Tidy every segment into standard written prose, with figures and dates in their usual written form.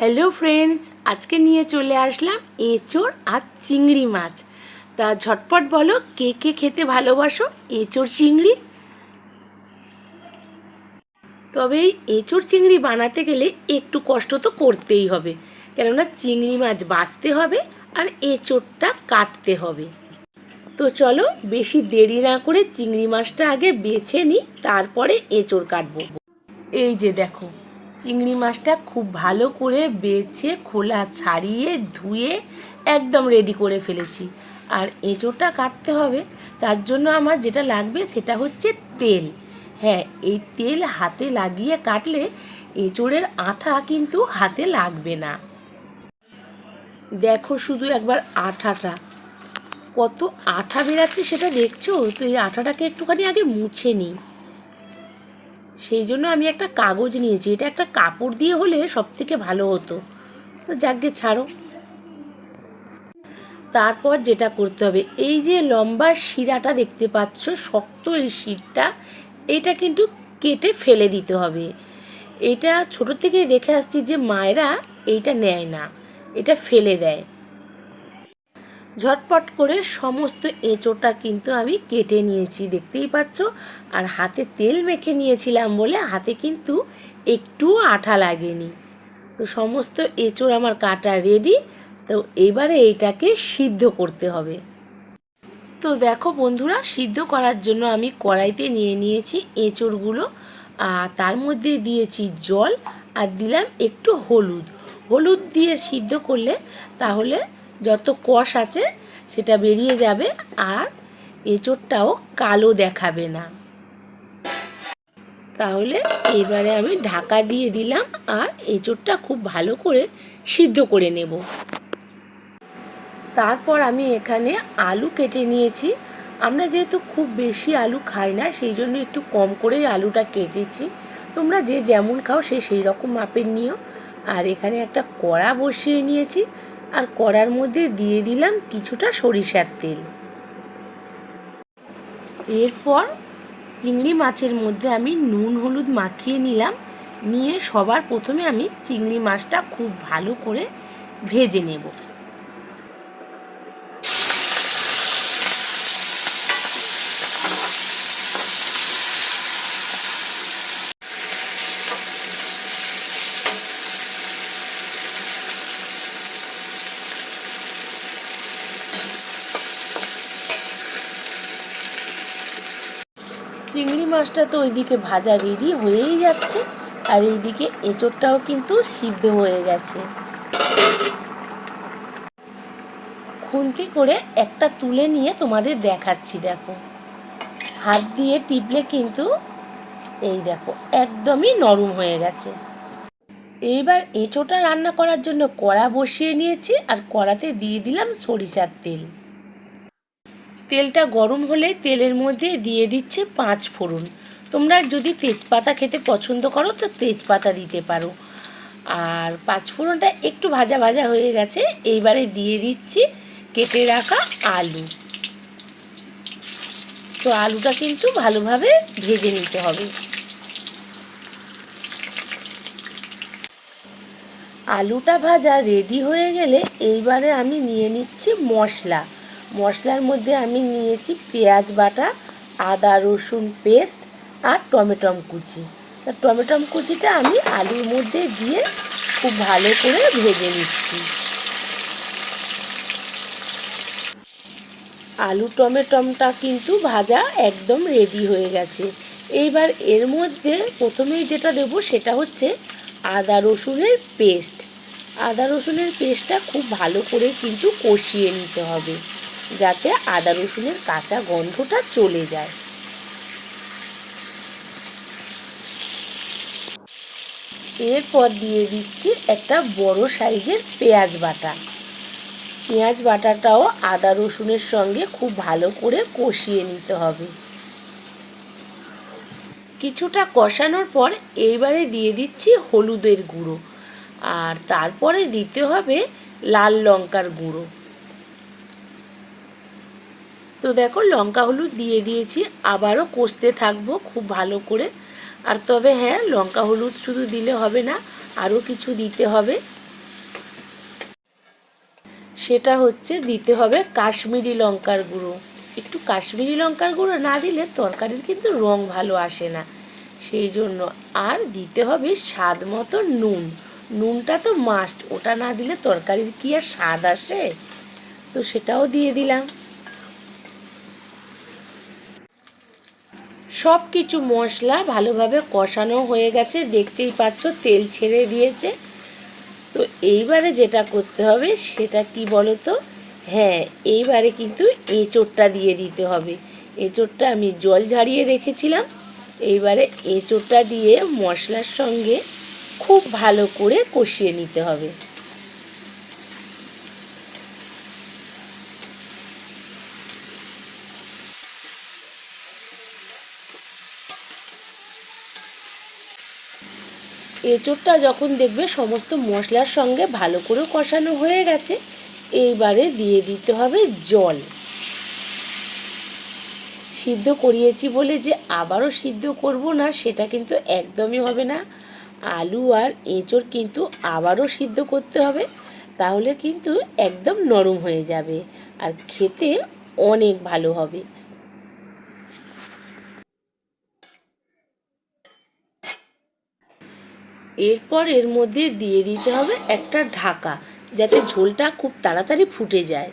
Hello friends, আজকে নিয়ে চলে আসলাম এঁচোড় আর চিংড়ি মাছ। তা ঝটপট বলো, কে কে খেতে ভালোবাসো এঁচোড় চিংড়ি? তবে এই এঁচোড় চিংড়ি বানাতে গেলে একটু কষ্ট তো করতেই হবে, কেননা চিংড়ি মাছ বাছতে হবে আর এঁচোড়টা কাটতে হবে। তো চলো বেশি দেরি না করে চিংড়ি মাছটা আগে বেছে নিই, তারপরে এঁচোড় কাটবো। এই যে দেখো, চিংড়ি মাছটা খুব ভালো করে বেছে খোলা ছাড়িয়ে ধুয়ে একদম রেডি করে ফেলেছি। আর এঁচোড়টা কাটতে হবে, তার জন্য আমার যেটা লাগবে সেটা হচ্ছে তেল। হ্যাঁ, এই তেল হাতে লাগিয়ে কাটলে এঁচোড়ের আঠা কিন্তু হাতে লাগবে না। দেখো শুধু একবার আঠাটা, কত আঠা বেরাচ্ছে সেটা দেখছো তো? এই আঠাটাকে একটুখানি আগে মুছে নিই। সেই জন্য আমি একটা কাগজ নিয়েছি, এটা একটা কাপড় দিয়ে হলে সব থেকে ভালো হতো, তো যাকগে ছাড়ো। তারপর যেটা করতে হবে, এই যে লম্বা শিরাটা দেখতে পাচ্ছ, শক্ত এই শিরটা, এটা কিন্তু কেটে ফেলে দিতে হবে। এটা ছোট থেকেই দেখে আসছি যে মায়েরা এইটা নেয় না, এটা ফেলে দেয়। ঝটপট করে সমস্ত এঁচোড়টা কিন্তু আমি কেটে নিয়েছি, দেখতেই পাচ্ছ। আর হাতে তেল মেখে নিয়েছিলাম বলে হাতে কিন্তু একটুও আঠা লাগেনি। তো সমস্ত এঁচোড় আমার কাটা রেডি। তো এবারে এইটাকে সিদ্ধ করতে হবে। তো দেখো বন্ধুরা, সিদ্ধ করার জন্য আমি কড়াইতে নিয়ে নিয়েছি এঁচোড়গুলো, আর তার মধ্যে দিয়েছি জল আর দিলাম একটু হলুদ। হলুদ দিয়ে সিদ্ধ করলে তাহলে যত কষ আছে সেটা বেরিয়ে যাবে, আর এঁচোড়টাও কালো দেখাবে না। তাহলে এবারে আমি ঢাকা দিয়ে দিলাম আর এঁচোড়টা খুব ভালো করে সিদ্ধ করে নেব। তারপর আমি এখানে আলু কেটে নিয়েছি। আমরা যেহেতু খুব বেশি আলু খাই না, সেই জন্য একটু কম করেই আলুটা কেটেছি। তোমরা যে যেমন খাও সেই রকম মাপের নিও। আর এখানে একটা কড়া বসিয়ে নিয়েছি, আর কড়ার মধ্যে দিয়ে দিলাম কিছুটা সরিষার তেল। এরপর চিংড়ি মাছের মধ্যে আমি নুন হলুদ মাখিয়ে নিলাম। নিয়ে সবার প্রথমে আমি চিংড়ি মাছটা খুব ভালো করে ভেজে নেব। চিংড়ি মাছটা তো ওইদিকে ভাজা রেডি হয়েই যাচ্ছে, আর এইদিকে এঁচোড়টাও কিন্তু সিদ্ধ হয়ে গেছে। খুন্তি করে একটা তুলে নিয়ে তোমাদের দেখাচ্ছি। দেখো, হাত দিয়ে টিপলে কিন্তু এই দেখো একদমই নরম হয়ে গেছে। এইবার এঁচোড়টা রান্না করার জন্য কড়া বসিয়ে নিয়েছি, আর কড়াতে দিয়ে দিলাম সরিষার তেল। তেলটা গরম হলে তেলের মধ্যে দিয়ে দিচ্ছে 5 ফোড়ন। তোমরা যদি তেজপাতা খেতে পছন্দ করো তো তেজপাতা দিতে পারো। আর 5 ফোড়নটা একটু ভাজা ভাজা হয়ে গেছে, এইবারে দিয়ে দিচ্ছি কেটে রাখা আলু। তো আলুটা কিন্তু ভালোভাবে ভেজে নিতে হবে। আলুটা ভাজা রেডি হয়ে গেলে এইবারে আমি নিয়ে নিচ্ছি মশলা। মশলার মধ্যে আমি নিয়েছি পেঁয়াজ বাটা, আদা রসুন পেস্ট আর টমেটো কুচি। টমেটো কুচিটা আমি আলুর মধ্যে দিয়ে খুব ভালো করে ভেজে নিচ্ছি। আলু টমেটোটা কিন্তু ভাজা একদম রেডি হয়ে গেছে। এইবার এর মধ্যে প্রথমেই যেটা দেবো সেটা হচ্ছে আদা রসুনের পেস্ট। আদা রসুনের পেস্টটা খুব ভালো করে কিন্তু কষিয়ে নিতে হবে, যাতে আদা রসুনের কাঁচা গন্ধটা চলে যায়। এরপর দিয়ে দিচ্ছি একটা বড় সাইজের পেঁয়াজ বাটা। পেঁয়াজ বাটাটাও আদা রসুনের সঙ্গে খুব ভালো করে কষিয়ে নিতে হবে। কিছুটা কষানোর পর এইবারে দিয়ে দিচ্ছি হলুদের গুঁড়ো, আর তারপরে দিতে হবে লাল লঙ্কার গুঁড়ো। তো দেখো, লঙ্কা হলুদ দিয়ে দিয়েছি, আবারও কষতে থাকবো খুব ভালো করে। আর তবে হ্যাঁ, লঙ্কা হলুদ শুধু দিলে হবে না, আরও কিছু দিতে হবে। সেটা হচ্ছে দিতে হবে কাশ্মীরি লঙ্কার গুঁড়ো। একটু কাশ্মীরি লঙ্কার গুঁড়ো না দিলে তরকারির কিন্তু রং ভালো আসে না, সেই জন্য। আর দিতে হবে স্বাদ মতো নুন। নুনটা তো মাস্ট, ওটা না দিলে তরকারির কি আর স্বাদ আসে? তো সেটাও দিয়ে দিলাম। সব কিছু মশলা ভালোভাবে কষানো হয়ে গেছে, দেখতেই পাচ্ছ তেল ছেড়ে দিয়েছে। তো এইবারে যেটা করতে হবে সেটা কি বলো তো? হ্যাঁ, এইবারে কিন্তু এঁচোড়টা দিয়ে দিতে হবে। এঁচোড়টা আমি জল ঝারিয়ে রেখেছিলাম। এইবারে এঁচোড়টা দিয়ে মশলার সঙ্গে খুব ভালো করে কষিয়ে নিতে হবে। এঁচোড়টা যখন দেখবে সমস্ত মশলার সঙ্গে ভালো করে কষানো হয়ে গেছে, এইবারে দিয়ে দিতে হবে জল। সিদ্ধ করিয়েছি বলে যে আবারও সিদ্ধ করব না সেটা কিন্তু একদমই হবে না। আলু আর এঁচোড় কিন্তু আবারও সিদ্ধ করতে হবে, তাহলে কিন্তু একদম নরম হয়ে যাবে আর খেতে অনেক ভালো হবে। এরপর এর মধ্যে দিয়ে দিতে হবে একটা ঢাকা, যাতে ঝোলটা খুব তাড়াতাড়ি ফুটে যায়।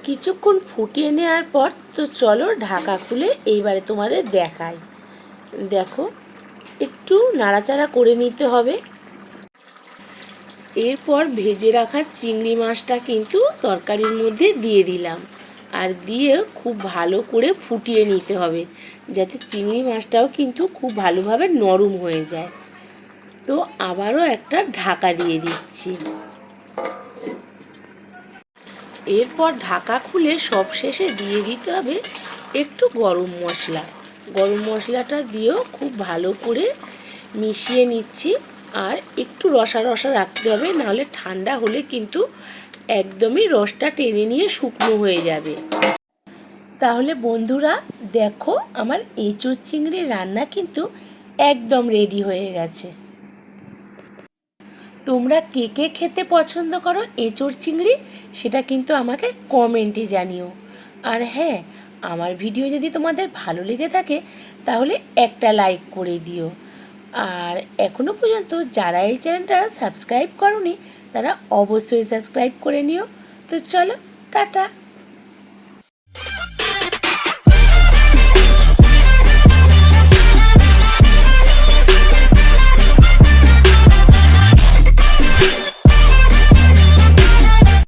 কিছুক্ষণ ফুটিয়ে নেওয়ার পর তো চলো ঢাকা খুলে এইবারে তোমাদের দেখাই। দেখো, একটু নাড়াচাড়া করে নিতে হবে। এরপর ভেজে রাখা চিংড়ি মাছটা কিন্তু তরকারির মধ্যে দিয়ে দিলাম, আর দিয়ে খুব ভালো করে ফুটিয়ে নিতে হবে, যাতে চিংড়ি মাছটাও কিন্তু খুব ভালোভাবে নরম হয়ে যায়। তো আবারও একটা ঢাকা দিয়ে দিচ্ছি। এরপর ঢাকা খুলে সব শেষে দিয়ে দিতে হবে একটু গরম মশলা। গরম মশলাটা দিয়েও খুব ভালো করে মিশিয়ে নিচ্ছি। আর একটু রসা রসা রাখতে হবে, নাহলে ঠান্ডা হলে কিন্তু একদমই রসটা টেনে নিয়ে শুকনো হয়ে যাবে। তাহলে বন্ধুরা দেখো, আমার এঁচোড় চিংড়ি রান্না কিন্তু একদম রেডি হয়ে গেছে। তোমরা কে কে খেতে পছন্দ করো এঁচোড় চিংড়ি, সেটা কিন্তু আমাকে কমেন্টে জানিও। আর হ্যাঁ, আমার ভিডিও যদি তোমাদের ভালো লেগে থাকে তাহলে একটা লাইক করে দিও। আর এখনও পর্যন্ত যারা এই চ্যানেলটা সাবস্ক্রাইব করোনি তারা অবশ্যই সাবস্ক্রাইব করে নিও। তো চলো, টাটা।